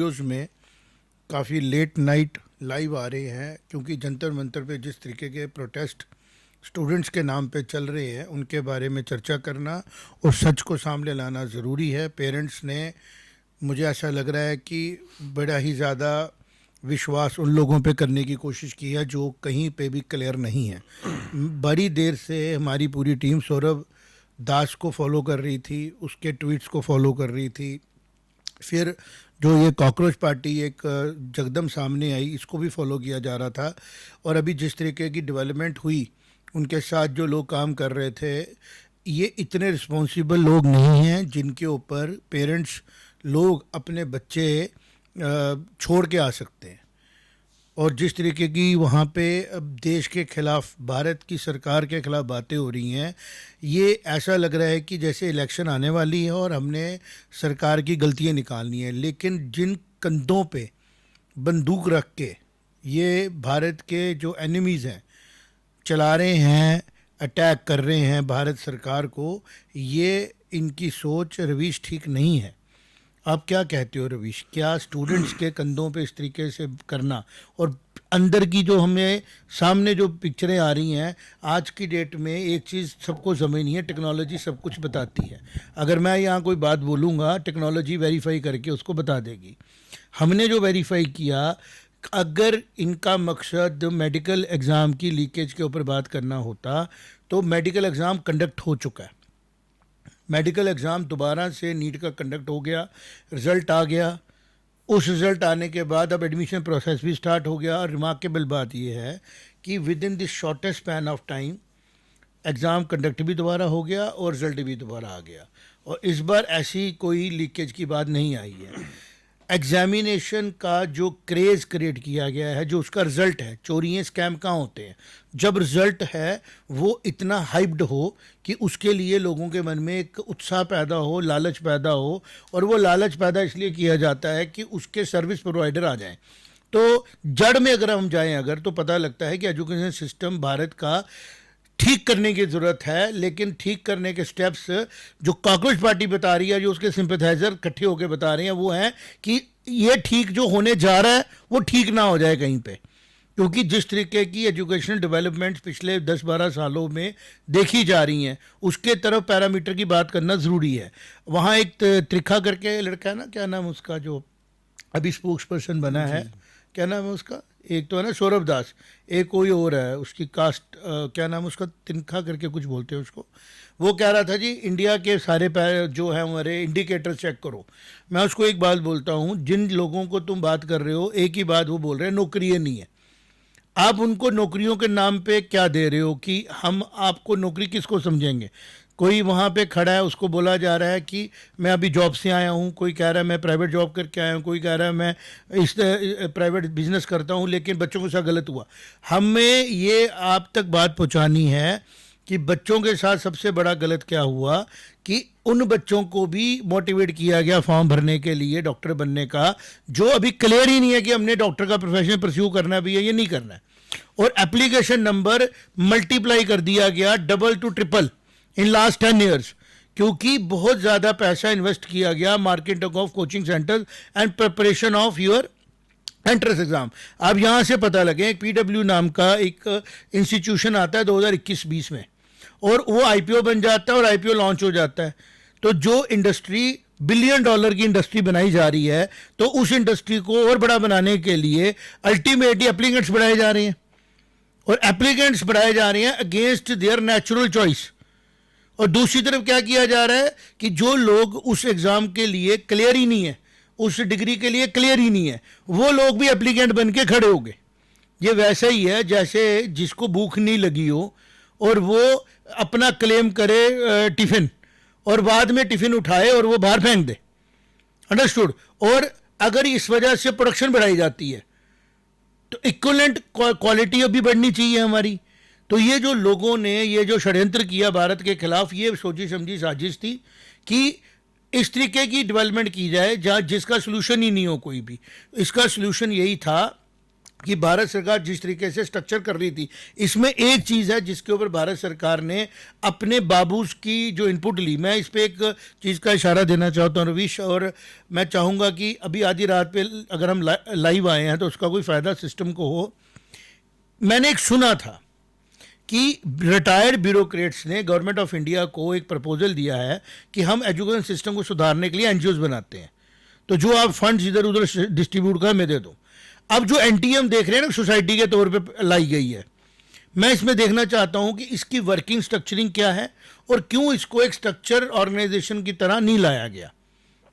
Videos में काफ़ी late night live आ रहे हैं, क्योंकि जंतर मंतर पे जिस तरीके के प्रोटेस्ट स्टूडेंट्स के नाम पे चल रहे हैं उनके बारे में चर्चा करना और सच को सामने लाना ज़रूरी है। पेरेंट्स ने, मुझे ऐसा लग रहा है कि बड़ा ही ज़्यादा विश्वास उन लोगों पे करने की कोशिश की है जो कहीं पे भी क्लियर नहीं है। बड़ी देर से हमारी पूरी टीम सौरभ दास को फॉलो कर रही थी, उसके ट्वीट्स को फॉलो कर रही थी। फिर जो ये कॉकरोच पार्टी एक जगदम सामने आई, इसको भी फॉलो किया जा रहा था। और अभी जिस तरीके की डेवलपमेंट हुई, उनके साथ जो लोग काम कर रहे थे, ये इतने रिस्पॉन्सिबल लोग नहीं हैं जिनके ऊपर पेरेंट्स लोग अपने बच्चे छोड़ के आ सकते हैं। और जिस तरीके की वहाँ पे अब देश के खिलाफ, भारत की सरकार के खिलाफ बातें हो रही हैं, ये ऐसा लग रहा है कि जैसे इलेक्शन आने वाली है और हमने सरकार की गलतियाँ निकालनी है। लेकिन जिन कंधों पे बंदूक रख के ये भारत के जो एनिमीज़ हैं चला रहे हैं, अटैक कर रहे हैं भारत सरकार को, ये इनकी सोच रवीश ठीक नहीं है। आप क्या कहते हो रवीश? क्या स्टूडेंट्स के कंधों पे इस तरीके से करना, और अंदर की जो हमें सामने जो पिक्चरें आ रही हैं आज की डेट में, एक चीज़ सबको समझनी है, टेक्नोलॉजी सब कुछ बताती है। अगर मैं यहाँ कोई बात बोलूँगा, टेक्नोलॉजी वेरीफाई करके उसको बता देगी। हमने जो वेरीफाई किया, अगर इनका मकसद मेडिकल एग्ज़ाम की लीकेज के ऊपर बात करना होता तो मेडिकल एग्ज़ाम कंडक्ट हो चुका है। मेडिकल एग्ज़ाम दोबारा से नीट का कंडक्ट हो गया, रिज़ल्ट आ गया। उस रिज़ल्ट आने के बाद अब एडमिशन प्रोसेस भी स्टार्ट हो गया। और रिमार्केबल बात यह है कि with in this shortest span of time exam conduct भी दोबारा हो गया और रिज़ल्ट भी दोबारा आ गया। और इस बार ऐसी कोई लीकेज की बात नहीं आई है। एग्जामिनेशन का जो क्रेज़ क्रिएट किया गया है, जो उसका रिज़ल्ट है, चोरियाँ स्कैम कहाँ होते हैं? जब रिज़ल्ट है वो इतना हाइप्ड हो कि उसके लिए लोगों के मन में एक उत्साह पैदा हो, लालच पैदा हो। और वो लालच पैदा इसलिए किया जाता है कि उसके सर्विस प्रोवाइडर आ जाएं। तो जड़ में अगर हम जाएं अगर, तो पता लगता है कि एजुकेशन सिस्टम भारत का ठीक करने की ज़रूरत है। लेकिन ठीक करने के स्टेप्स जो कॉकरोच पार्टी बता रही है, जो उसके सिंपैथाइजर इकट्ठे होकर बता रहे हैं, वो हैं कि ये ठीक जो होने जा रहा है वो ठीक ना हो जाए कहीं पे। क्योंकि जिस तरीके की एजुकेशनल डेवलपमेंट पिछले 10-12 सालों में देखी जा रही हैं, उसके तरफ पैरामीटर की बात करना ज़रूरी है। वहाँ एक त्रिखा करके लड़का है ना, क्या नाम उसका, जो अभी स्पोक्स पर्सन बना है, क्या नाम है उसका? एक तो है ना सौरभ दास, एक कोई और है, उसकी कास्ट क्या नाम उसका, तिनखा करके कुछ बोलते हैं उसको। वो कह रहा था जी इंडिया के सारे जो है हमारे इंडिकेटर चेक करो। मैं उसको एक बात बोलता हूँ, जिन लोगों को तुम बात कर रहे हो, एक ही बात वो बोल रहे हैं, नौकरियाँ नहीं है। आप उनको नौकरियों के नाम पे क्या दे रहे हो कि हम आपको नौकरी किसको समझेंगे? कोई वहाँ पे खड़ा है, उसको बोला जा रहा है कि मैं अभी जॉब से आया हूँ, कोई कह रहा है मैं प्राइवेट जॉब करके आया हूँ, कोई कह रहा है मैं इस प्राइवेट बिजनेस करता हूँ, लेकिन बच्चों के साथ गलत हुआ। हमें ये आप तक बात पहुँचानी है कि बच्चों के साथ सबसे बड़ा गलत क्या हुआ कि उन बच्चों को भी मोटिवेट किया गया फॉर्म भरने के लिए डॉक्टर बनने का, जो अभी क्लियर ही नहीं है कि हमने डॉक्टर का प्रोफेशन परस्यू करना भी है या नहीं करना है। और एप्लीकेशन नंबर मल्टीप्लाई कर दिया गया, double two triple in last 10 years, क्योंकि बहुत ज़्यादा पैसा इन्वेस्ट किया गया marketing of coaching centres and preparation of your entrance exam. अब यहाँ से पता लगे, एक PW नाम का एक इंस्टीट्यूशन आता है 2021-20 में, और वो IPO बन जाता है और IPO लॉन्च हो जाता है। तो जो इंडस्ट्री $1 बिलियन की इंडस्ट्री बनाई जा रही है, तो उस इंडस्ट्री को और बड़ा बनाने के लिए अल्टीमेटली एप्लीकेंट्स बढ़ाए जा रहे हैं, और एप्लीकेंट्स बढ़ाए जा रहे हैं अगेंस्ट देयर नेचुरल चॉइस। और दूसरी तरफ क्या किया जा रहा है कि जो लोग उस एग्ज़ाम के लिए क्लियर ही नहीं है, उस डिग्री के लिए क्लियर ही नहीं है, वो लोग भी एप्लीकेंट बन के खड़े हो गए। ये वैसा ही है जैसे जिसको भूख नहीं लगी हो और वो अपना क्लेम करे टिफ़िन, और बाद में टिफ़िन उठाए और वो बाहर फेंक दे। अंडरस्टूड? और अगर इस वजह से प्रोडक्शन बढ़ाई जाती है तो इक्वलेंट क्वालिटी अभी बढ़नी चाहिए हमारी। तो ये जो लोगों ने ये जो षड्यंत्र किया भारत के खिलाफ, ये सोची समझी साजिश थी कि इस तरीके की डेवलपमेंट की जाए जहाँ जिसका सलूशन ही नहीं हो कोई भी। इसका सलूशन यही था कि भारत सरकार जिस तरीके से स्ट्रक्चर कर रही थी, इसमें एक चीज़ है जिसके ऊपर भारत सरकार ने अपने बाबूस की जो इनपुट ली, मैं इस पर एक चीज़ का इशारा देना चाहता हूँ रवीश, और मैं चाहूँगा कि अभी आधी रात पे अगर हम लाइव आए हैं तो उसका कोई फ़ायदा सिस्टम को हो। मैंने एक सुना था कि रिटायर्ड ब्यूरोक्रेट्स ने गवर्नमेंट ऑफ इंडिया को एक प्रपोजल दिया है कि हम एजुकेशन सिस्टम को सुधारने के लिए एनजीओज बनाते हैं, तो जो आप फंड्स इधर उधर डिस्ट्रीब्यूट कर मैं दे दूँ। अब जो एनटीएम देख रहे हैं ना सोसाइटी के तौर पे लाई गई है, मैं इसमें देखना चाहता हूं कि इसकी वर्किंग स्ट्रक्चरिंग क्या है और क्यों इसको एक स्ट्रक्चर ऑर्गेनाइजेशन की तरह नहीं लाया गया,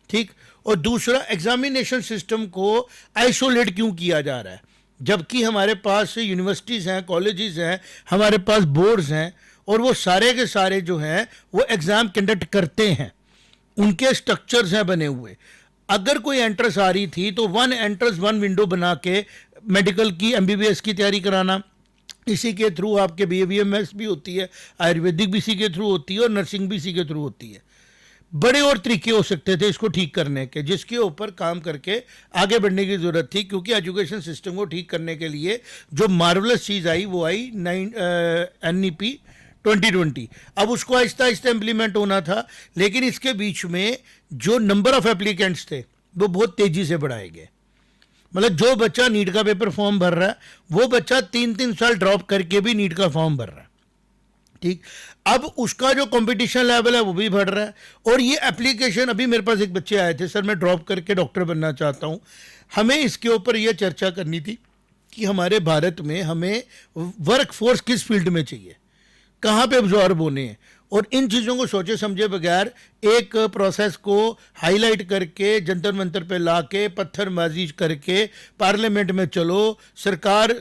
ठीक। और दूसरा, एग्जामिनेशन सिस्टम को आइसोलेट क्यों किया जा रहा है, जबकि हमारे पास यूनिवर्सिटीज़ हैं, कॉलेजेस हैं, हमारे पास बोर्ड्स हैं, और वो सारे के सारे जो हैं वो एग्ज़ाम कंडक्ट करते हैं, उनके स्ट्रक्चर्स हैं बने हुए। अगर कोई एंट्रेंस आ रही थी तो वन एंट्रेंस वन विंडो बना के मेडिकल की, एमबीबीएस की तैयारी कराना, इसी के थ्रू आपके बीएमएस भी होती है, आयुर्वेदिक भी इसी के थ्रू होती है, और नर्सिंग भी इसी के थ्रू होती है। बड़े और तरीके हो सकते थे इसको ठीक करने के, जिसके ऊपर काम करके आगे बढ़ने की ज़रूरत थी, क्योंकि एजुकेशन सिस्टम को ठीक करने के लिए जो मार्वलस चीज़ आई वो आई NEP 2020। अब उसको आहिस्ता आहिस्ता इम्प्लीमेंट होना था, लेकिन इसके बीच में जो नंबर ऑफ एप्लीकेंट्स थे वो बहुत तेज़ी से बढ़ाए गए। मतलब जो बच्चा नीट का पेपर फॉर्म भर रहा है वो बच्चा 3-3 साल ड्रॉप करके भी नीट का फॉर्म भर रहा है, ठीक। अब उसका जो कंपटीशन लेवल है वो भी बढ़ रहा है। और ये एप्लीकेशन, अभी मेरे पास एक बच्चे आए थे, सर मैं ड्रॉप करके डॉक्टर बनना चाहता हूँ, हमें इसके ऊपर ये चर्चा करनी थी कि हमारे भारत में हमें वर्क फोर्स किस फील्ड में चाहिए, कहाँ पे अब्जॉर्ब होने हैं, और इन चीज़ों को सोचे समझे बगैर एक प्रोसेस को हाईलाइट करके जंतर मंतर पे ला के पत्थरबाजी करके पार्लियामेंट में चलो, सरकार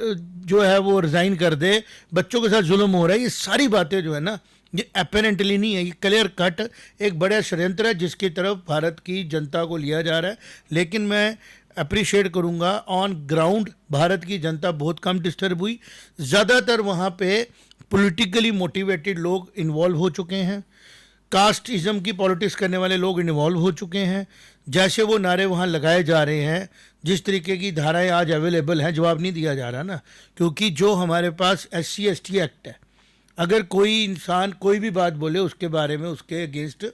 जो है वो रिज़ाइन कर दे, बच्चों के साथ जुल्म हो रहा है, ये सारी बातें जो है ना ये अपेरेंटली नहीं है, ये क्लियर कट एक बड़ा षड्यंत्र है जिसकी तरफ भारत की जनता को लिया जा रहा है। लेकिन मैं अप्रिशिएट करूँगा, ऑन ग्राउंड भारत की जनता बहुत कम डिस्टर्ब हुई, ज़्यादातर वहाँ पे पॉलिटिकली मोटिवेटेड लोग इन्वॉल्व हो चुके हैं, कास्टिज़म की पॉलिटिक्स करने वाले लोग इन्वॉल्व हो चुके हैं। जैसे वो नारे वहाँ लगाए जा रहे हैं, जिस तरीके की धाराएं आज अवेलेबल हैं, जवाब नहीं दिया जा रहा ना, क्योंकि जो हमारे पास SC/ST एक्ट है, अगर कोई इंसान कोई भी बात बोले उसके बारे में उसके अगेंस्ट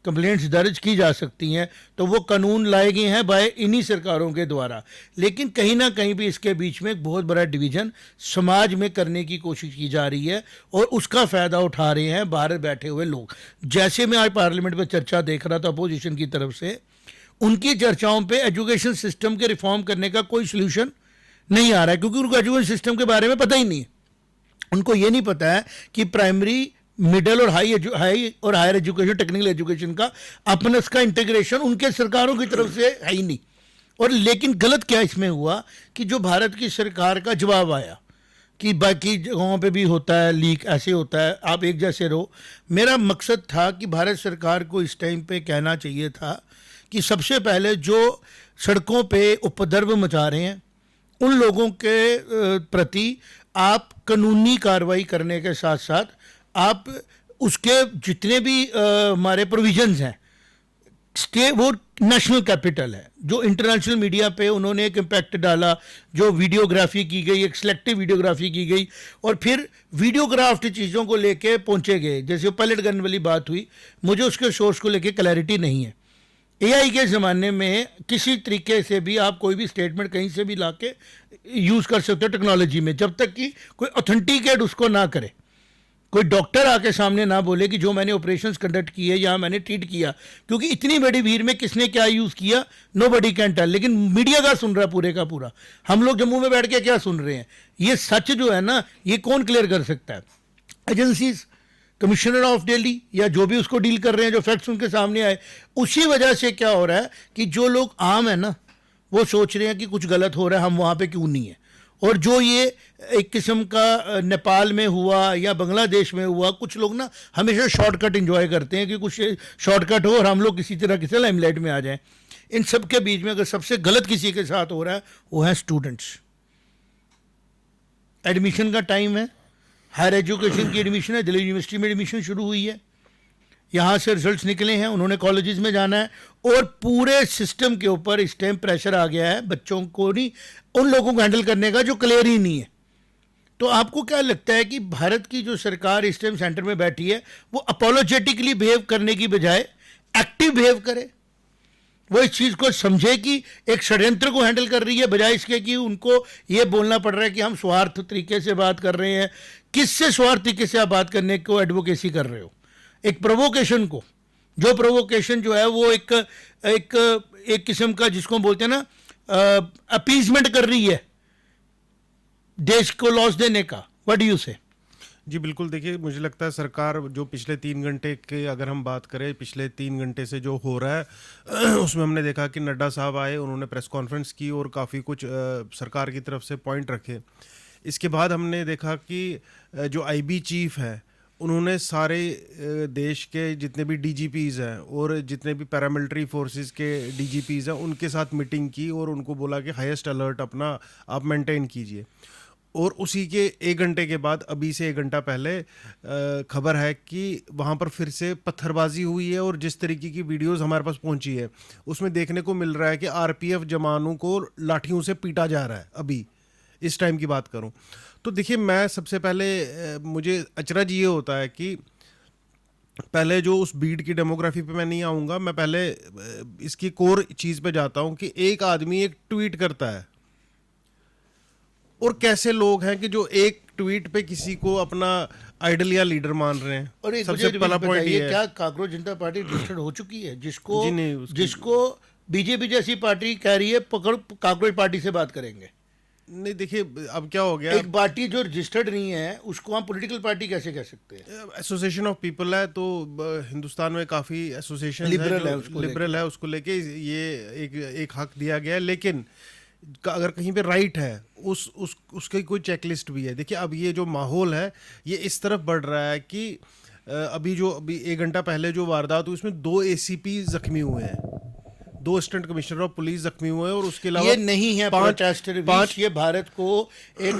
कंप्लेंट्स दर्ज की जा सकती हैं, तो वो कानून लाए गए हैं बाय इन्हीं सरकारों के द्वारा। लेकिन कहीं ना कहीं भी इसके बीच में एक बहुत बड़ा डिवीज़न समाज में करने की कोशिश की जा रही है, और उसका फ़ायदा उठा रहे हैं बाहर बैठे हुए लोग। जैसे मैं आज पार्लियामेंट में चर्चा देख रहा था अपोजिशन की तरफ से, उनकी चर्चाओं पे एजुकेशन सिस्टम के रिफॉर्म करने का कोई सोल्यूशन नहीं आ रहा है, क्योंकि उनको एजुकेशन सिस्टम के बारे में पता ही नहीं है। उनको ये नहीं पता है कि प्राइमरी, मिडिल और हाई और हायर एजुकेशन, टेक्निकल एजुकेशन का अपना इसका इंटीग्रेशन उनके सरकारों की तरफ से है ही नहीं। और लेकिन गलत क्या इसमें हुआ कि जो भारत की सरकार का जवाब आया कि बाकी जगहों पे भी होता है लीक, ऐसे होता है, आप एक जैसे रहो। मेरा मकसद था कि भारत सरकार को इस टाइम पे कहना चाहिए था कि सबसे पहले जो सड़कों पे उपद्रव मचा रहे हैं उन लोगों के प्रति आप कानूनी कार्रवाई करने के साथ साथ आप उसके जितने भी हमारे प्रोविजंस हैं, स्टेट वो नेशनल कैपिटल है, जो इंटरनेशनल मीडिया पे उन्होंने एक इम्पैक्ट डाला, जो वीडियोग्राफी की गई, एक सिलेक्टिव वीडियोग्राफी की गई, और फिर वीडियोग्राफ्ड चीज़ों को लेके पहुंचे गए। जैसे पैलेट गन वाली बात हुई, मुझे उसके सोर्स को लेके क्लैरिटी नहीं है। AI के ज़माने में किसी तरीके से भी आप कोई भी स्टेटमेंट कहीं से भी ला के यूज़ कर सकते हो टेक्नोलॉजी में, जब तक कि कोई ऑथेंटिकेट उसको ना करे, कोई डॉक्टर आके सामने ना बोले कि जो मैंने ऑपरेशंस कंडक्ट किए या मैंने ट्रीट किया, क्योंकि इतनी बड़ी भीड़ में किसने क्या यूज़ किया नोबडी कैन टेल। लेकिन मीडिया का सुन रहा है पूरे का पूरा, हम लोग जम्मू में बैठ के क्या सुन रहे हैं, ये सच जो है ना ये कौन क्लियर कर सकता है? एजेंसीज, कमिश्नर ऑफ दिल्ली या जो भी उसको डील कर रहे हैं, जो फैक्ट्स उनके सामने आए। उसी वजह से क्या हो रहा है कि जो लोग आम है ना वो सोच रहे हैं कि कुछ गलत हो रहा है, हम वहाँ पे क्यों नहीं है। और जो ये एक किस्म का नेपाल में हुआ या बांग्लादेश में हुआ, कुछ लोग ना हमेशा शॉर्टकट एंजॉय करते हैं कि कुछ शॉर्टकट हो और हम लोग किसी तरह किसी लाइमलाइट में आ जाएं। इन सब के बीच में अगर सबसे गलत किसी के साथ हो रहा है वो है स्टूडेंट्स। एडमिशन का टाइम है, हायर एजुकेशन की एडमिशन है, दिल्ली यूनिवर्सिटी में एडमिशन शुरू हुई है, यहाँ से रिजल्ट्स निकले हैं, उन्होंने कॉलेजेस में जाना है, और पूरे सिस्टम के ऊपर इस टाइम प्रेशर आ गया है बच्चों को नहीं, उन लोगों को हैंडल करने का जो क्लियर ही नहीं है। तो आपको क्या लगता है कि भारत की जो सरकार इस टाइम सेंटर में बैठी है वो अपोलोजेटिकली बिहेव करने की बजाय एक्टिव बिहेव करे, वो इस चीज को समझे कि एक षड्यंत्र को हैंडल कर रही है, बजाय इसके कि उनको ये बोलना पड़ रहा है कि हम स्वार्थ तरीके से बात कर रहे हैं। किससे स्वार्थ तरीके से आप बात करने को एडवोकेसी कर रहे हो? एक प्रोवोकेशन को, जो प्रोवोकेशन जो है वो एक एक एक किस्म का जिसको बोलते हैं ना अपीजमेंट कर रही है देश को लॉस देने का। व्हाट डू यू से? जी बिल्कुल, देखिए मुझे लगता है सरकार जो पिछले 3 घंटे के अगर हम बात करें, पिछले 3 घंटे से जो हो रहा है उसमें हमने देखा कि नड्डा साहब आए, उन्होंने प्रेस कॉन्फ्रेंस की और काफ़ी कुछ सरकार की तरफ से पॉइंट रखे। इसके बाद हमने देखा कि जो आईबी चीफ है उन्होंने सारे देश के जितने भी डीजीपीज़ हैं और जितने भी पैरामिलिट्री फोर्सेस के डीजीपीज़ हैं उनके साथ मीटिंग की और उनको बोला कि हाईएस्ट अलर्ट अपना आप मेंटेन कीजिए। और उसी के 1 घंटे के बाद, अभी से 1 घंटा पहले खबर है कि वहाँ पर फिर से पत्थरबाजी हुई है, और जिस तरीके की वीडियोस हमारे पास पहुँची है उसमें देखने को मिल रहा है कि आरपीएफ जवानों को लाठियों से पीटा जा रहा है। अभी इस टाइम की बात करूं तो देखिए, मैं सबसे पहले मुझे अचरज ये होता है कि पहले जो उस बीट की डेमोग्राफी पे मैं नहीं आऊँगा, मैं पहले इसकी कोर चीज़ पे जाता हूँ कि एक आदमी एक ट्वीट करता है और कैसे लोग हैं कि जो एक ट्वीट पे किसी को अपना आइडल या लीडर मान रहे हैं। और एक सबसे पहला पॉइंट ये है, क्या कांग्रेस जनता पार्टी रजिस्टर्ड हो चुकी है? जिसको जी नहीं, जिसको बीजेपी जैसी पार्टी कह रही है पकड़ कांग्रेस पार्टी से बात करेंगे। नहीं देखिए, अब क्या हो गया, एक पार्टी जो रजिस्टर्ड नहीं है उसको हम पॉलिटिकल पार्टी कैसे कह सकते हैं? एसोसिएशन ऑफ पीपल है, तो हिंदुस्तान में काफ़ी एसोसिएशन लिबरल है, उसको लेके ये एक हक दिया गया है। लेकिन अगर कहीं पे राइट है उसकी कोई चेकलिस्ट भी है। देखिए अब ये जो माहौल है ये इस तरफ बढ़ रहा है कि अभी 1 घंटा पहले जो वारदात हुई उसमें 2 एसीपी जख्मी हुए हैं, 2 असिस्टेंट कमिश्नर ऑफ पुलिस जख्मी हुए हैं, और उसके अलावा ये नहीं है पांच ये भारत को एक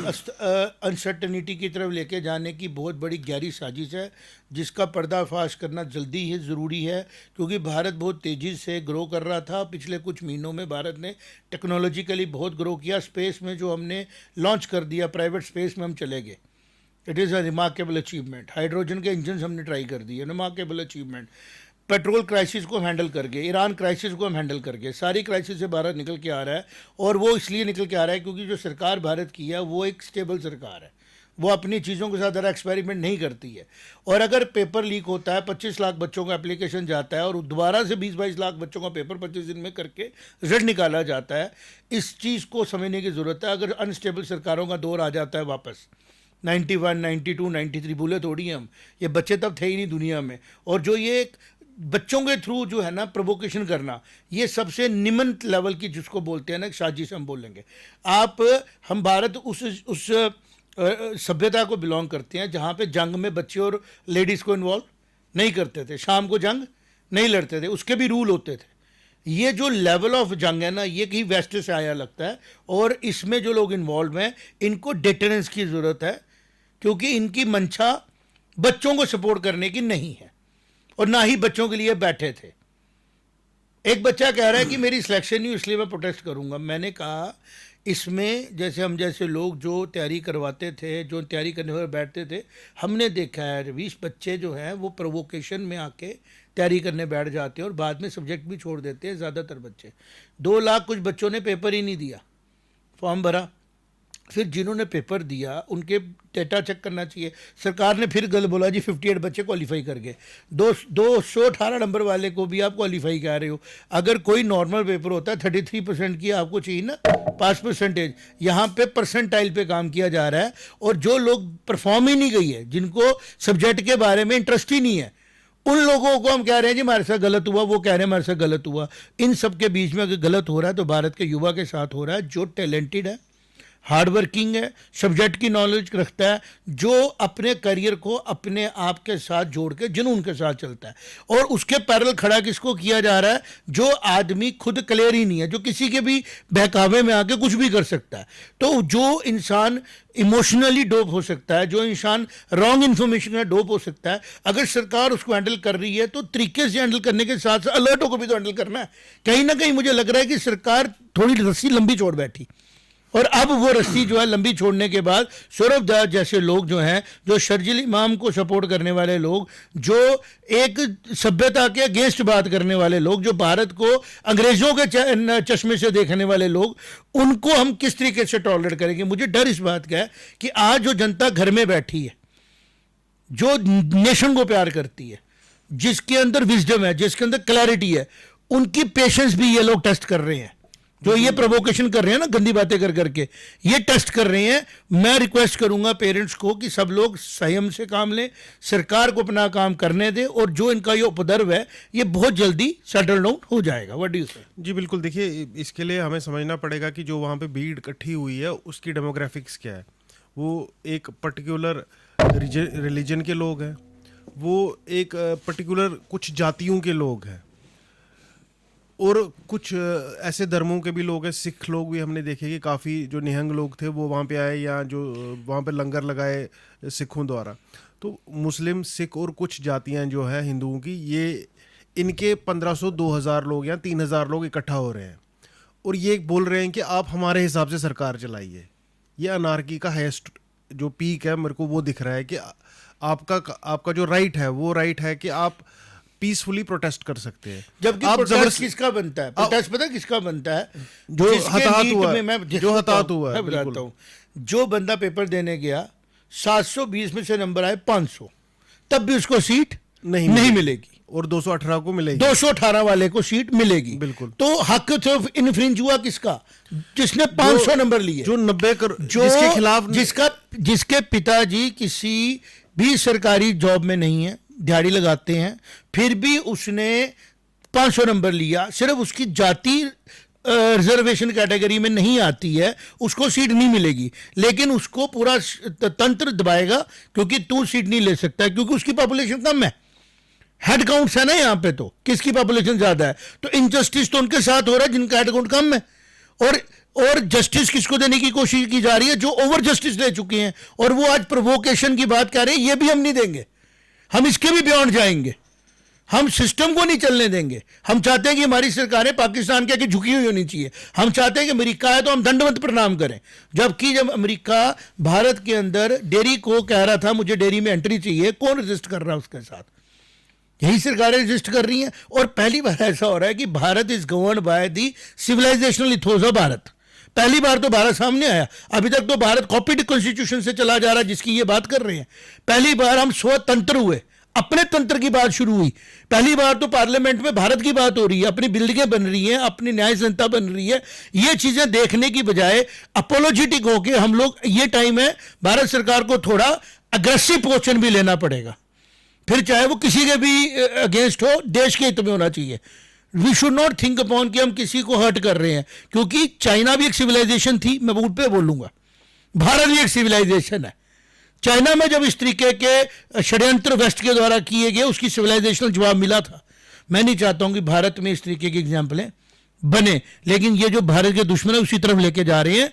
अनसर्टेनिटी की तरफ लेके जाने की बहुत बड़ी गहरी साजिश है, जिसका पर्दाफाश करना जल्दी ही ज़रूरी है, क्योंकि भारत बहुत तेज़ी से ग्रो कर रहा था। पिछले कुछ महीनों में भारत ने टेक्नोलॉजिकली बहुत ग्रो किया। स्पेस में जो हमने लॉन्च कर दिया, प्राइवेट स्पेस में हम चले गए, it is a remarkable achievement. Hydrogen के इंजन हमने ट्राई कर दिए, रिमार्केबल अचीवमेंट। पेट्रोल क्राइसिस को हम हैंडल कर गए, ईरान क्राइसिस को हम हैंडल कर गए। सारी क्राइसिस से भारत निकल के आ रहा है, और वो इसलिए निकल के आ रहा है क्योंकि जो सरकार भारत की है वो एक स्टेबल सरकार है, वो अपनी चीज़ों के साथ ज़रा एक्सपेरिमेंट नहीं करती है। और अगर पेपर लीक होता है, 25 लाख बच्चों का एप्लीकेशन जाता है और दोबारा से 20-22 लाख बच्चों का पेपर 25 दिन में करके रिजल्ट निकाला जाता है, इस चीज़ को समझने की ज़रूरत है। अगर अनस्टेबल सरकारों का दौर आ जाता है वापस 91, 92, 93, भूले थोड़ी हम, ये बच्चे तब थे ही नहीं दुनिया में। और जो ये बच्चों के थ्रू जो है ना प्रोवोकेशन करना, ये सबसे निम्न लेवल की जिसको बोलते हैं ना साजिश हम बोलेंगे। हम भारत उस सभ्यता को बिलोंग करते हैं जहाँ पे जंग में बच्चे और लेडीज़ को इन्वॉल्व नहीं करते थे, शाम को जंग नहीं लड़ते थे, उसके भी रूल होते थे। ये जो लेवल ऑफ जंग है ना, ये कहीं वेस्ट से आया लगता है, और इसमें जो लोग इन्वॉल्व हैं इनको डिटरेंस की ज़रूरत है, क्योंकि इनकी मंशा बच्चों को सपोर्ट करने की नहीं है, और ना ही बच्चों के लिए बैठे थे। एक बच्चा कह रहा है कि मेरी सिलेक्शन नहीं, इसलिए मैं प्रोटेस्ट करूंगा। मैंने कहा इसमें जैसे लोग जो तैयारी करवाते थे, जो तैयारी करने पर बैठते थे, हमने देखा है 20 बच्चे जो हैं वो प्रोवोकेशन में आके तैयारी करने बैठ जाते हैं और बाद में सब्जेक्ट भी छोड़ देते हैं। ज़्यादातर बच्चे 2 लाख कुछ बच्चों ने पेपर ही नहीं दिया, फॉर्म भरा। फिर जिन्होंने पेपर दिया उनके डेटा चेक करना चाहिए। सरकार ने फिर गलत बोला जी 58 बच्चे क्वालिफाई कर गए। 218 नंबर वाले को भी आप क्वालिफाई कह रहे हो। अगर कोई नॉर्मल पेपर होता है 33% की आपको चाहिए ना पास परसेंटेज, यहाँ पे परसेंटाइल पे काम किया जा रहा है। और जो लोग परफॉर्म ही नहीं गई है, जिनको सब्जेक्ट के बारे में इंटरेस्ट ही नहीं है, उन लोगों को हम कह रहे हैं जी हमारे साथ गलत हुआ, वो कह रहे हैं हमारे साथ गलत हुआ। इन सब के बीच में अगर गलत हो रहा है तो भारत के युवा के साथ हो रहा है, जो टैलेंटेड है, हार्ड वर्किंग है, सब्जेक्ट की नॉलेज रखता है, जो अपने करियर को अपने आप के साथ जोड़ के जुनून के साथ चलता है। और उसके पैरेलल खड़ा किसको किया जा रहा है? जो आदमी खुद क्लियर ही नहीं है, जो किसी के भी बहकावे में आके कुछ भी कर सकता है। तो जो इंसान इमोशनली डोप हो सकता है, जो इंसान रॉन्ग इन्फॉर्मेशन में डोप हो सकता है, अगर सरकार उसको हैंडल कर रही है तो तरीके से हैंडल करने के साथ साथ अलर्टों को भी तो हैंडल करना है। कहीं ना कहीं मुझे लग रहा है कि सरकार थोड़ी रस्सी लंबी छोड़ बैठी, और अब वो रस्सी जो है लंबी छोड़ने के बाद सौरभ दास जैसे लोग जो हैं, जो शर्जिल इमाम को सपोर्ट करने वाले लोग, जो एक सभ्यता के अगेंस्ट बात करने वाले लोग, जो भारत को अंग्रेजों के चश्मे से देखने वाले लोग, उनको हम किस तरीके से टॉलरेट करेंगे? मुझे डर इस बात का है कि आज जो जनता घर में बैठी है, जो नेशन को प्यार करती है, जिसके अंदर विजडम है, जिसके अंदर क्लैरिटी है, उनकी पेशेंस भी ये लोग टेस्ट कर रहे हैं। जो ये प्रोवोकेशन कर रहे हैं ना, गंदी बातें कर करके ये टेस्ट कर रहे हैं। मैं रिक्वेस्ट करूंगा पेरेंट्स को कि सब लोग संयम से काम लें, सरकार को अपना काम करने दें, और जो इनका ये उपद्रव है ये बहुत जल्दी सेटल डाउन हो जाएगा। व्हाट डू यू से? जी बिल्कुल, देखिए इसके लिए हमें समझना पड़ेगा कि जो वहाँ पे भीड़ इकट्ठी हुई है उसकी डेमोग्राफिक्स क्या है। वो एक पर्टिकुलर रिलीजन के लोग हैं, वो एक पर्टिकुलर कुछ जातियों के लोग हैं, और कुछ ऐसे धर्मों के भी लोग हैं। सिख लोग भी हमने देखे कि काफ़ी जो निहंग लोग थे वो वहाँ पे आए, या जो वहाँ पे लंगर लगाए सिखों द्वारा। तो मुस्लिम, सिख और कुछ जातियाँ जो है हिंदुओं की, ये इनके 1500, 2000 लोग या 3000 लोग इकट्ठा हो रहे हैं, और ये बोल रहे हैं कि आप हमारे हिसाब से सरकार चलाइए। ये अनार्की का हाईएस्ट जो पीक है, मेरे को वो दिख रहा है कि आपका जो राइट है वो राइट है कि आप पीसफुली प्रोटेस्ट कर सकते हैं। जबकि प्रोटेस्ट किसका बनता है? प्रोटेस्ट पता किसका बनता है? जो हताहत हुआ है, जो हताहत हुआ है। मैं बताता हूँ, जो बंदा पेपर देने गया 720 में से नंबर आए 500, तब भी उसको सीट नहीं मिलेगी, और 218 को मिलेगी, 218 वाले को सीट मिलेगी। बिल्कुल। तो हक तो इन्फ्रिंज हुआ किसका? जिसने 500 नंबर लिए, जो 90 जिसके खिलाफ, जिसके पिताजी किसी भी सरकारी जॉब में नहीं है, दिहाड़ी लगाते हैं, फिर भी उसने 500 नंबर लिया, सिर्फ उसकी जाति रिजर्वेशन कैटेगरी में नहीं आती है, उसको सीट नहीं मिलेगी। लेकिन उसको पूरा तंत्र दबाएगा क्योंकि तू सीट नहीं ले सकता है, क्योंकि उसकी पॉपुलेशन कम है। हेड काउंट्स है ना यहाँ पे, तो किसकी पॉपुलेशन ज्यादा है? तो इनजस्टिस तो उनके साथ हो रहा है जिनका हेड काउंट कम है। और जस्टिस किसको देने की कोशिश की जा रही है? जो ओवर जस्टिस ले चुके हैं, और वो आज प्रोवोकेशन की बात कर रहे हैं। ये भी हम नहीं देंगे, हम इसके भी बियॉन्ड जाएंगे। हम सिस्टम को नहीं चलने देंगे। हम चाहते हैं कि हमारी सरकारें पाकिस्तान के आगे झुकी हुई होनी चाहिए। हम चाहते हैं कि अमेरिका है तो हम दंडवत प्रणाम करें। जबकि जब अमेरिका भारत के अंदर डेयरी को कह रहा था मुझे डेयरी में एंट्री चाहिए, कौन रजिस्ट कर रहा है उसके साथ? यही सरकारें रजिस्ट कर रही हैं। और पहली बार ऐसा हो रहा है कि Bharat is governed by the civilisational ethos of Bharat. पहली बार तो भारत सामने आया। अभी तक तो भारत कॉपीड कॉन्स्टिट्यूशन से चला जा रहा है, जिसकी ये बात कर रहे हैं। पहली बार हम स्वतंत्र हुए, अपने तंत्र की बात शुरू हुई। पहली बार तो पार्लियामेंट में भारत की बात हो रही है, अपनी बिल्डिंगें बन रही हैं, अपनी न्याय संहिता बन रही है। ये चीजें देखने की बजाय अपोलोजेटिक होके हम लोग, ये टाइम है भारत सरकार को थोड़ा अग्रेसिव पोजीशन भी लेना पड़ेगा। फिर चाहे वो किसी के भी अगेंस्ट हो, देश के हित में होना चाहिए। We should not think upon कि हम किसी को हर्ट कर रहे हैं, क्योंकि चाइना भी एक सिविलाइजेशन थी, मैं उन पे बोलूंगा। भारत भी एक सिविलाइजेशन है। चाइना में जब इस तरीके के षड्यंत्र वेस्ट के द्वारा किए गए, उसकी सिविलाइजेशनल जवाब मिला था। मैं नहीं चाहता हूं कि भारत में इस तरीके की एग्जाम्पलें बने, लेकिन ये जो भारत के दुश्मन है उसी तरफ लेके जा रहे हैं।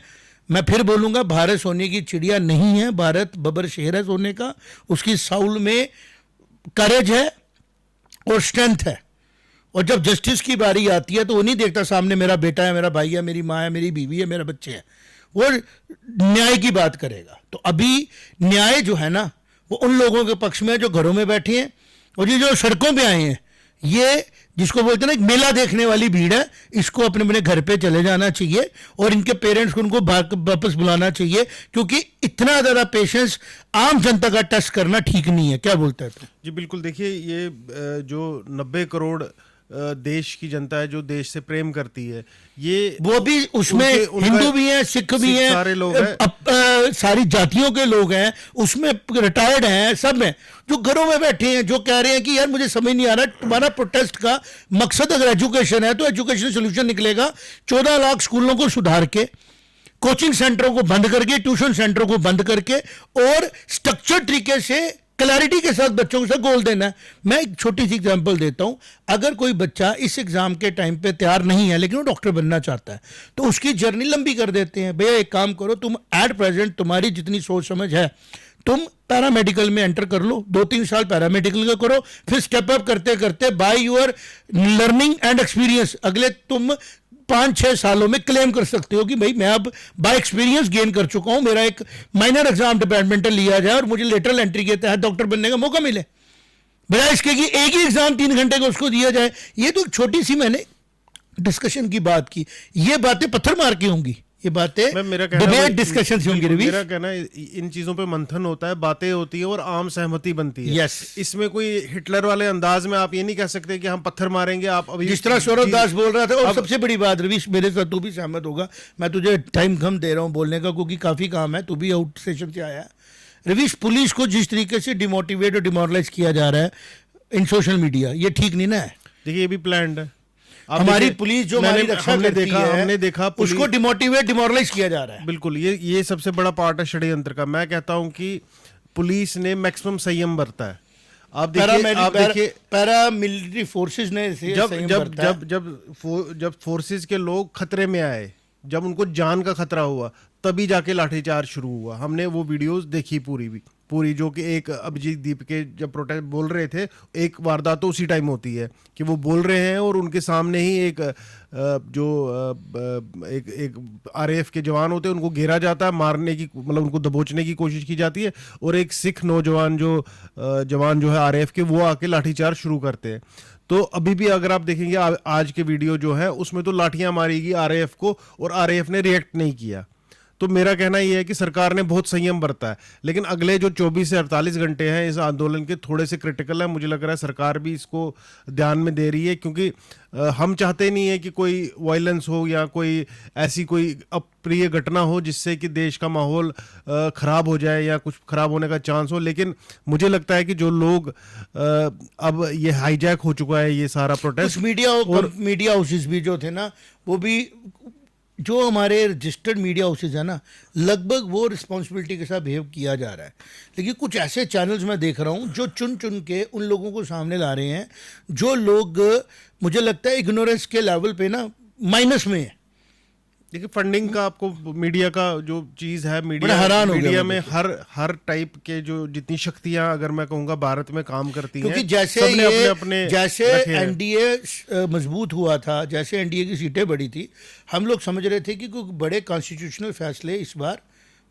मैं फिर बोलूंगा, भारत सोने की चिड़िया नहीं है, भारत बबर शहर है सोने का। उसकी साउल में करेज है और स्ट्रेंथ है। और जब जस्टिस की बारी आती है तो वो नहीं देखता सामने मेरा बेटा है, मेरा भाई है, मेरी माँ है, मेरी बीवी है, मेरे बच्चे हैं। वो न्याय की बात करेगा। तो अभी न्याय जो है ना, वो उन लोगों के पक्ष में जो घरों में बैठे हैं, और ये जो सड़कों पे आए हैं, ये जिसको बोलते हैं ना एक मेला देखने वाली भीड़ है। इसको अपने अपने घर पे चले जाना चाहिए, और इनके पेरेंट्स को उनको वापस बुलाना चाहिए, क्योंकि इतना ज़्यादा पेशेंस आम जनता का टेस्ट करना ठीक नहीं है। क्या बोलते हैं? जी बिल्कुल, देखिए ये जो 90 करोड़ देश की जनता है जो देश से प्रेम करती है, ये वो भी उसमें हिंदू भी हैं, सिख भी हैं, सारे लोग हैं, सारी जातियों के लोग हैं, उसमें रिटायर्ड हैं, सब हैं, जो घरों में बैठे हैं, जो कह रहे हैं कि यार मुझे समझ नहीं आ रहा तुम्हारा प्रोटेस्ट का मकसद अगर एजुकेशन है तो एजुकेशन सोल्यूशन निकलेगा। 14 लाख स्कूलों को सुधार के कोचिंग सेंटरों को बंद करके, ट्यूशन सेंटरों को बंद करके और स्ट्रक्चर तरीके से क्लैरिटी के साथ बच्चों को साथ गोल देना है। मैं एक छोटी सी एग्जांपल देता हूं, अगर कोई बच्चा इस एग्जाम के टाइम पे तैयार नहीं है लेकिन वो डॉक्टर बनना चाहता है तो उसकी जर्नी लंबी कर देते हैं। भैया एक काम करो, तुम एट प्रेजेंट तुम्हारी जितनी सोच समझ है तुम पैरामेडिकल में एंटर कर लो, 2-3 साल पैरामेडिकल का करो, फिर स्टेप अप करते करते by your learning and experience अगले तुम 5-6 सालों में क्लेम कर सकते हो कि भाई मैं अब बाय एक्सपीरियंस गेन कर चुका हूं, मेरा एक माइनर एग्जाम डिपार्टमेंटल लिया जाए और मुझे लेटरल एंट्री के तहत डॉक्टर बनने का मौका मिले, बजाय इसके कि एक ही एग्जाम 3 घंटे का उसको दिया जाए। ये तो छोटी सी मैंने डिस्कशन की बात की, ये बातें पत्थर मार के होंगी, ये बातें डिबेट डिस्कशन से होंगी। मेरा कहना है इन चीजों पे मंथन होता है, बातें होती है और आम सहमति बनती है। यस, इसमें कोई हिटलर वाले अंदाज में आप ये नहीं कह सकते कि हम पत्थर मारेंगे। आप अभी जिस तरह सौरभ दास बोल रहा था, और सबसे बड़ी बात रवीश, मेरे साथ तू भी सहमत होगा, मैं तुझे टाइम कम दे रहा हूं बोलने का क्योंकि काफी काम है, तू भी आउट सेशन से आया है। रवीश, पुलिस को जिस तरीके से डिमोटिवेट और डिमोरलाइज किया जा रहा है इन सोशल मीडिया, ये ठीक नहीं ना है। देखिए ये भी प्लान्ड है। हमारी पुलिस जो हमारी रक्षा करती है, हमने देखा उसको डिमोटिवेट डिमोरलाइज किया जा रहा है। बिल्कुल, ये सबसे बड़ा पार्ट है षड्यंत्र का। मैं कहता हूं कि पुलिस ने मैक्सिमम संयम बरता है। आप देखिए पैरामिलिट्री फोर्सेस ने जब फोर्सेस के लोग खतरे में आए, जब उनको जान का खतरा हुआ, तभी जाके लाठीचार्ज शुरू हुआ। हमने वो वीडियोस देखी पूरी जो कि एक अभिजीत दीप के जब प्रोटेस्ट बोल रहे थे, एक वारदात तो उसी टाइम होती है कि वो बोल रहे हैं और उनके सामने ही एक आरएएफ के जवान होते हैं, उनको घेरा जाता है, मारने की मतलब उनको दबोचने की कोशिश की जाती है, और एक सिख नौजवान जवान जो है आरएएफ के, वो आके लाठीचार्ज शुरू करते हैं। तो अभी भी अगर आप देखेंगे आज के वीडियो जो है उसमें तो लाठियां मारी गई आरएएफ को और आरएएफ ने रिएक्ट नहीं किया। तो मेरा कहना यह है कि सरकार ने बहुत संयम बरता है, लेकिन अगले जो 24 से 48 घंटे हैं इस आंदोलन के थोड़े से क्रिटिकल है। मुझे लग रहा है सरकार भी इसको ध्यान में दे रही है, क्योंकि हम चाहते नहीं है कि कोई वायलेंस हो या कोई ऐसी कोई अप्रिय घटना हो जिससे कि देश का माहौल खराब हो जाए या कुछ खराब होने का चांस हो। लेकिन मुझे लगता है कि जो लोग अब ये हाईजैक हो चुका है ये सारा प्रोटेस्ट, मीडिया हाउसेस भी जो थे ना, वो भी जो हमारे रजिस्टर्ड मीडिया हाउसेज है ना, लगभग वो रिस्पॉन्सिबिलिटी के साथ बिहेव किया जा रहा है। लेकिन कुछ ऐसे चैनल्स मैं देख रहा हूँ जो चुन चुन के उन लोगों को सामने ला रहे हैं जो लोग मुझे लगता है इग्नोरेंस के लेवल पे ना माइनस में है। देखिए फंडिंग का आपको मीडिया का जो चीज है, मीडिया में हर टाइप के जो जितनी शक्तियां अगर मैं कहूंगा भारत में काम करती हैं, क्योंकि जैसे एनडीए मजबूत हुआ था, जैसे एनडीए की सीटें बढ़ी थी, हम लोग समझ रहे थे कि कुछ बड़े कॉन्स्टिट्यूशनल फैसले इस बार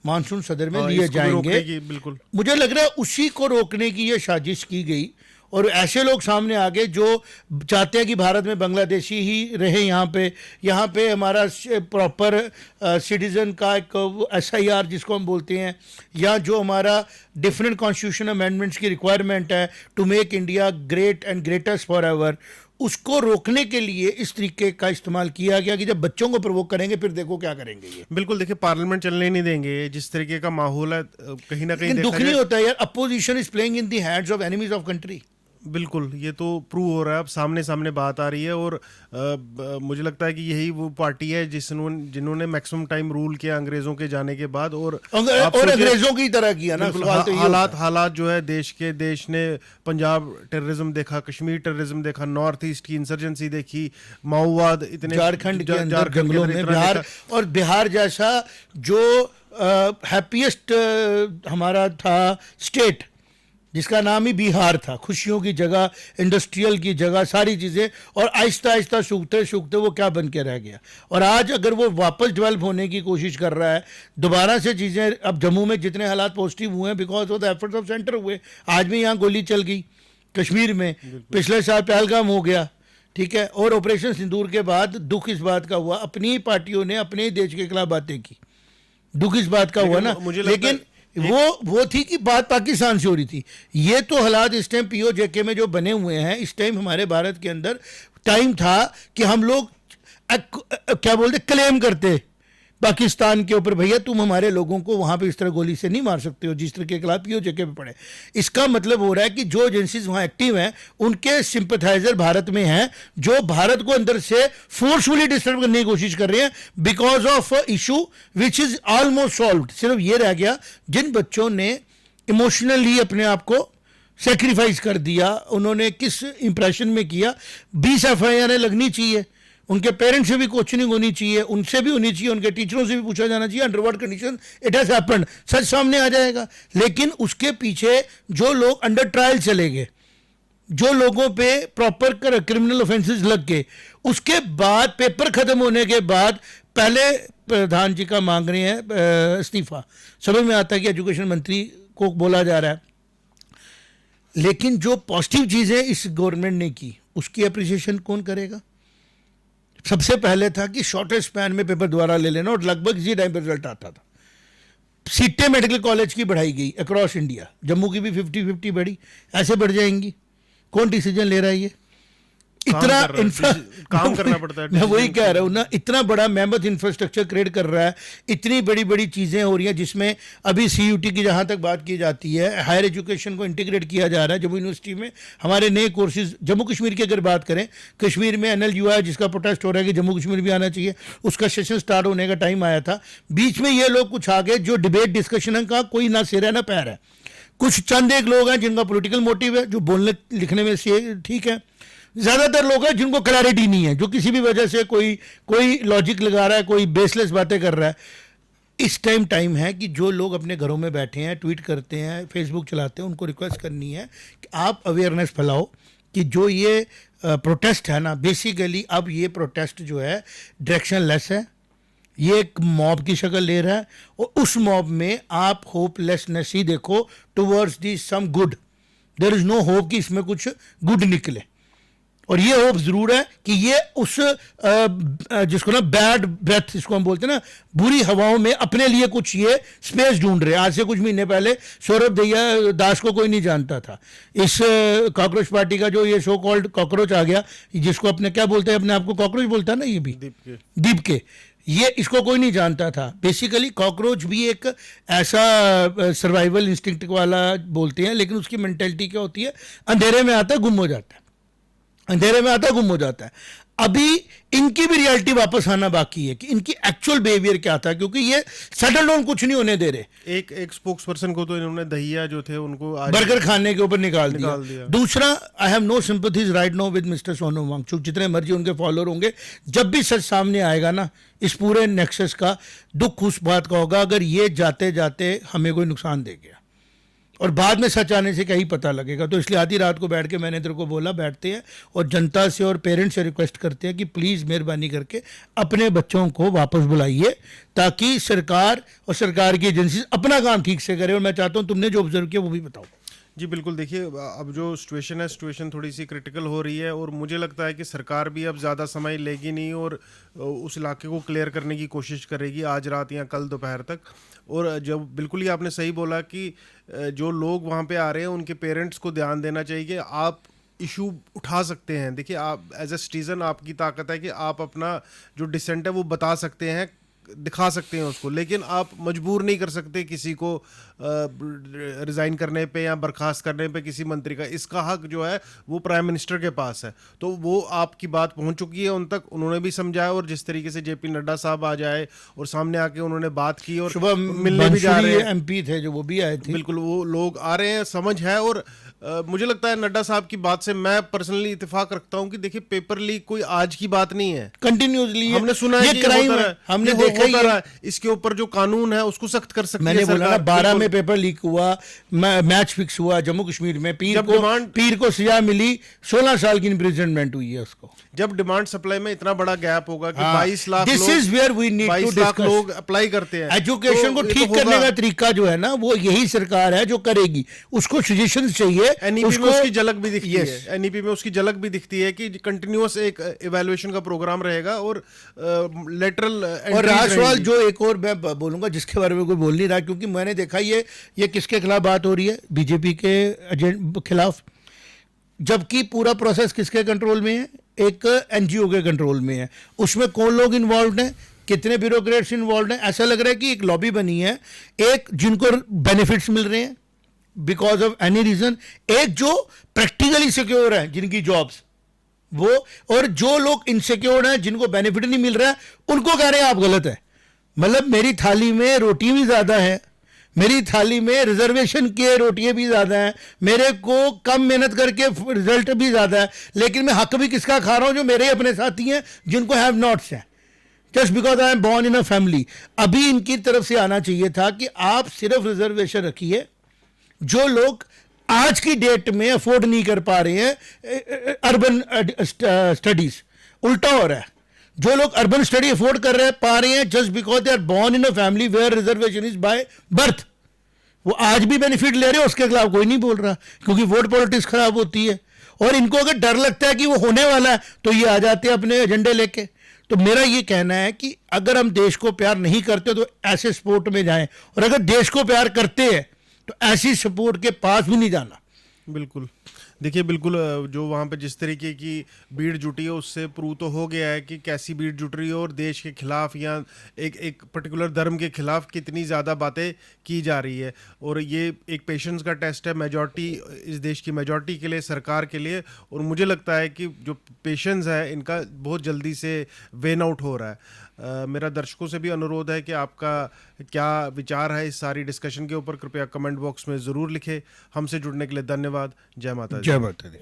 मानसून सदर में लिए जाएंगे। बिल्कुल मुझे मुझे लग रहा है उसी को रोकने की ये साजिश की गई, और ऐसे लोग सामने आ गए जो चाहते हैं कि भारत में बांग्लादेशी ही रहे, यहाँ पे हमारा प्रॉपर सिटीज़न का एक SIR जिसको हम बोलते हैं, या जो हमारा डिफरेंट कॉन्स्टिट्यूशन अमेंडमेंट्स की रिक्वायरमेंट है to make India great and greatest forever, उसको रोकने के लिए इस तरीके का इस्तेमाल किया गया कि जब बच्चों को प्रोवोक करेंगे फिर देखो क्या करेंगे ये। बिल्कुल, देखिए पार्लियामेंट चलने नहीं देंगे, जिस तरीके का माहौल है कहीं ना कहीं दुख नहीं होता है यार, opposition is playing in the hands of enemies of country. बिल्कुल, ये तो प्रूव हो रहा है, अब सामने सामने बात आ रही है। और मुझे लगता है कि यही वो पार्टी है जिन्होंने मैक्सिमम टाइम रूल किया अंग्रेजों के जाने के बाद, और अंग्रेजों की तरह किया ना। हालात जो है देश ने पंजाब टेररिज्म देखा, कश्मीर टेररिज्म देखा, नॉर्थ ईस्ट की इंसर्जेंसी देखी, माओवाद इतने झारखंड के अंदर जंगलों में, बिहार जैसा जो हैप्पीएस्ट हमारा था स्टेट जिसका नाम ही बिहार था, खुशियों की जगह, इंडस्ट्रियल की जगह, सारी चीज़ें, और आहिस्ता आहिस्ता सूखते वो क्या बन के रह गया। और आज अगर वो वापस डेवलप होने की कोशिश कर रहा है दोबारा से चीज़ें, अब जम्मू में जितने हालात पॉजिटिव हुए हैं because of the efforts of centre हुए, आज भी यहाँ गोली चल गई कश्मीर में, पिछले साल पहलगाम हो गया, ठीक है, और ऑपरेशन सिंदूर के बाद दुख इस बात का हुआ अपनी ही पार्टियों ने अपने ही देश के खिलाफ बातें की, दुख इस बात का हुआ ना। लेकिन वो थी कि बात पाकिस्तान से हो रही थी। ये तो हालात इस टाइम POJK में जो बने हुए हैं, इस टाइम हमारे भारत के अंदर टाइम था कि हम लोग क्या बोलते क्लेम करते पाकिस्तान के ऊपर, भैया तुम हमारे लोगों को वहां पे इस तरह गोली से नहीं मार सकते हो जिस तरह के खिलाफ पीओजे पे पड़े। इसका मतलब हो रहा है कि जो एजेंसीज वहां एक्टिव हैं उनके सिंपथाइजर भारत में हैं, जो भारत को अंदर से फोर्सफुली डिस्टर्ब करने की कोशिश कर रहे हैं because of issue which is almost solved. सिर्फ ये रह गया जिन बच्चों ने इमोशनली अपने आप को सेक्रीफाइस कर दिया, उन्होंने किस इंप्रेशन में किया। 20 FIR लगनी चाहिए, उनके पेरेंट्स से भी कोचिंग होनी चाहिए, उनसे भी होनी चाहिए, उनके टीचरों से भी पूछा जाना चाहिए under what condition it has happened, सच सामने आ जाएगा। लेकिन उसके पीछे जो लोग अंडर ट्रायल चले गए, जो लोगों पे प्रॉपर क्रिमिनल ऑफेंसेस लग गए, उसके बाद पेपर खत्म होने के बाद पहले प्रधान जी का मांग रहे हैं इस्तीफा। समझ में आता है कि एजुकेशन मंत्री को बोला जा रहा है, लेकिन जो पॉजिटिव चीज़ें इस गवर्नमेंट ने की उसकी अप्रिसिएशन कौन करेगा? सबसे पहले था कि शॉर्टेस्ट स्पैन में पेपर दोबारा ले लेना और लगभग इसी टाइम पर रिजल्ट आता था। सीटें मेडिकल कॉलेज की बढ़ाई गई अक्रॉस इंडिया, जम्मू की भी 50-50 बढ़ी, ऐसे बढ़ जाएंगी। कौन डिसीजन ले रहा है ये? इतना काम करना पड़ता है। मैं वही कह रहा हूँ ना, इतना बड़ा मेहनत इंफ्रास्ट्रक्चर क्रिएट कर रहा है, इतनी बड़ी बड़ी चीज़ें हो रही हैं, जिसमें अभी CUT की जहाँ तक बात की जाती है, हायर एजुकेशन को इंटीग्रेट किया जा रहा है। जम्मू यूनिवर्सिटी में हमारे नए कोर्सेज, जम्मू कश्मीर की अगर बात करें, कश्मीर में NLUI जिसका प्रोटेस्ट हो रहा है कि जम्मू कश्मीर भी आना चाहिए, उसका सेशन स्टार्ट होने का टाइम आया था। बीच में ये लोग कुछ आ गए जो डिबेट डिस्कशन का कोई ना सिर है ना पैर है। कुछ चंद एक लोग हैं जिनका पॉलिटिकल मोटिव है, जो बोलने लिखने में से ठीक है। ज़्यादातर लोग हैं जिनको क्लैरिटी नहीं है, जो किसी भी वजह से कोई लॉजिक लगा रहा है, कोई बेसलेस बातें कर रहा है। इस टाइम है कि जो लोग अपने घरों में बैठे हैं, ट्वीट करते हैं, फेसबुक चलाते हैं, उनको रिक्वेस्ट करनी है कि आप अवेयरनेस फैलाओ कि जो ये प्रोटेस्ट है ना, बेसिकली अब ये प्रोटेस्ट जो है डायरेक्शन लेस है, ये एक मॉब की शक्ल ले रहा है, और उस मॉब में आप होपलेसनेस ही देखो towards the some good. There is no hope कि इसमें कुछ गुड निकले। और ये होप जरूर है कि ये उस जिसको ना बैड ब्रेथ इसको हम बोलते हैं ना, बुरी हवाओं में अपने लिए कुछ ये स्पेस ढूंढ रहे हैं। आज से कुछ महीने पहले सौरभ दैया दास को कोई नहीं जानता था। इस कॉकरोच पार्टी का जो ये सो कॉल्ड कॉकरोच आ गया, जिसको अपने क्या बोलते हैं, अपने आप को कॉकरोच बोलता है ना, ये भी दीप के, ये इसको कोई नहीं जानता था। बेसिकली कॉकरोच भी एक ऐसा सर्वाइवल इंस्टिंक्ट वाला बोलते हैं, लेकिन उसकी मेंटेलिटी क्या होती है, अंधेरे में आता है गुम हो जाता है, अंधेरे में आता गुम हो जाता है। अभी इनकी भी रियलिटी वापस आना बाकी है कि इनकी एक्चुअल बिहेवियर क्या था, क्योंकि ये सेटल डाउन कुछ नहीं होने दे रहे। एक स्पोक्स पर्सन को तो इन्होंने दहिया जो थे उनको बर्गर खाने के ऊपर निकाल दिया। दूसरा, I have no sympathies right now with mister Sonam Wangchuk, जितने मर्जी उनके फॉलोअर होंगे, जब भी सच सामने आएगा ना इस पूरे नेक्सस का, दुख उस बात का होगा अगर ये जाते जाते हमें कोई नुकसान दे गया, और बाद में सच आने से क्या ही पता लगेगा। तो इसलिए आधी रात को बैठ के मैंने तेरे को बोला, बैठते हैं और जनता से और पेरेंट्स से रिक्वेस्ट करते हैं कि प्लीज़ मेहरबानी करके अपने बच्चों को वापस बुलाइए, ताकि सरकार और सरकार की एजेंसी अपना काम ठीक से करे। और मैं चाहता हूँ तुमने जो ऑब्जर्व किया वो भी बताओ। जी बिल्कुल, देखिए अब जो सिचुएशन है, सिचुएशन थोड़ी सी क्रिटिकल हो रही है, और मुझे लगता है कि सरकार भी अब ज़्यादा समय लेगी नहीं और उस इलाके को क्लियर करने की कोशिश करेगी आज रात या कल दोपहर तक। और जब बिल्कुल ही आपने सही बोला कि जो लोग वहाँ पे आ रहे हैं उनके पेरेंट्स को ध्यान देना चाहिए कि आप इशू उठा सकते हैं। देखिए, आप एज ए सिटीज़न आपकी ताकत है कि आप अपना जो डिसेंट है वो बता सकते हैं, दिखा सकते हैं उसको, लेकिन आप मजबूर नहीं कर सकते किसी को रिज़ाइन करने पे या बर्खास्त करने पे किसी मंत्री का। इसका हक जो है वो प्राइम मिनिस्टर के पास है। तो वो आपकी बात पहुंच चुकी है उन तक, उन्होंने भी समझाया, और जिस तरीके से JP नड्डा साहब आ जाए और सामने आके उन्होंने बात की, और मिलने भी जा रहे हैं, MP थे जो, वो भी आए थे। बिल्कुल, वो लोग आ रहे हैं, समझ है। और मुझे लगता है नड्डा साहब की बात से मैं पर्सनली इत्तेफाक रखता हूं कि देखिए, पेपर लीक कोई आज की बात नहीं है, कंटिन्यूसली हमने सुना है, ये क्राइम है, हमने देखा ही है। इसके ऊपर जो कानून है उसको सख्त कर सकती है। मैंने बोला ना, 12 में पेपर लीक हुआ, मैच फिक्स हुआ जम्मू कश्मीर में, पीर को सजा मिली, 16 साल की इम्प्रिजनमेंट हुई है उसको। जब डिमांड सप्लाई में इतना बड़ा गैप होगा कि 22 लाख लोग अप्लाई करते हैं, एजुकेशन को ठीक करने का तरीका जो है ना, वो यही सरकार है जो करेगी। उसको सजेशंस चाहिए, NEP में उसकी झलक भी दिखती है, NEP में उसकी झलक भी दिखती है कि कंटिन्यूअस एक इवैल्यूएशन का प्रोग्राम रहेगा और लेटरल। और राजवाल जो एक और मैं बोलूंगा जिसके बारे में कोई बोल नहीं रहा, क्योंकि मैंने देखा ये किसके खिलाफ बात हो रही है, BJP के खिलाफ, जबकि पूरा प्रोसेस किसके कंट्रोल में है, एक NGO के कंट्रोल में है। उसमें कौन लोग इन्वॉल्व हैं, कितने ब्यूरोक्रेट्स इन्वॉल्व हैं। ऐसा लग रहा है कि एक लॉबी बनी है, एक जिनको बेनिफिट्स मिल रहे हैं बिकॉज ऑफ एनी रीजन, एक जो प्रैक्टिकली सिक्योर है जिनकी जॉब्स वो, और जो लोग इनसिक्योर हैं जिनको बेनिफिट नहीं मिल रहा है उनको कह रहे हैं आप गलत है। मतलब मेरी थाली में रोटी भी ज़्यादा है, मेरी थाली में रिजर्वेशन की रोटियां भी ज़्यादा हैं, मेरे को कम मेहनत करके रिजल्ट भी ज़्यादा है, लेकिन मैं हक भी किसका खा रहा हूं, जो मेरे अपने साथी हैं जिनको हैव नॉट्स हैं, just because I am born in a family. अभी इनकी तरफ से आना चाहिए था कि आप सिर्फ रिजर्वेशन रखिए जो लोग आज की डेट में अफोर्ड नहीं कर पा रहे हैं अर्बन स्टडीज। उल्टा हो रहा है, जो लोग अर्बन स्टडी अफोर्ड कर रहे पा रहे हैं just because they are born in a family where reservation is by birth, वो आज भी बेनिफिट ले रहे हैं, उसके खिलाफ कोई नहीं बोल रहा क्योंकि वोट पॉलिटिक्स खराब होती है। और इनको अगर डर लगता है कि वो होने वाला है तो ये आ जाते हैं अपने एजेंडे लेके। तो मेरा ये कहना है कि अगर हम देश को प्यार नहीं करते तो ऐसे सपोर्ट में जाएं, और अगर देश को प्यार करते हैं तो ऐसी सपोर्ट के पास भी नहीं जाना। बिल्कुल, देखिए बिल्कुल जो वहाँ पे जिस तरीके की भीड़ जुटी है उससे प्रूव तो हो गया है कि कैसी भीड़ जुट रही है और देश के खिलाफ या एक पर्टिकुलर धर्म के खिलाफ कितनी ज़्यादा बातें की जा रही है। और ये एक पेशेंस का टेस्ट है मेजॉरिटी, इस देश की मेजॉरिटी के लिए, सरकार के लिए। और मुझे लगता है कि जो पेशेंस है इनका बहुत जल्दी से वेन आउट हो रहा है। मेरा दर्शकों से भी अनुरोध है कि आपका क्या विचार है इस सारी डिस्कशन के ऊपर, कृपया कमेंट बॉक्स में ज़रूर लिखें। हमसे जुड़ने के लिए धन्यवाद। जय माता दी। जय माता दी।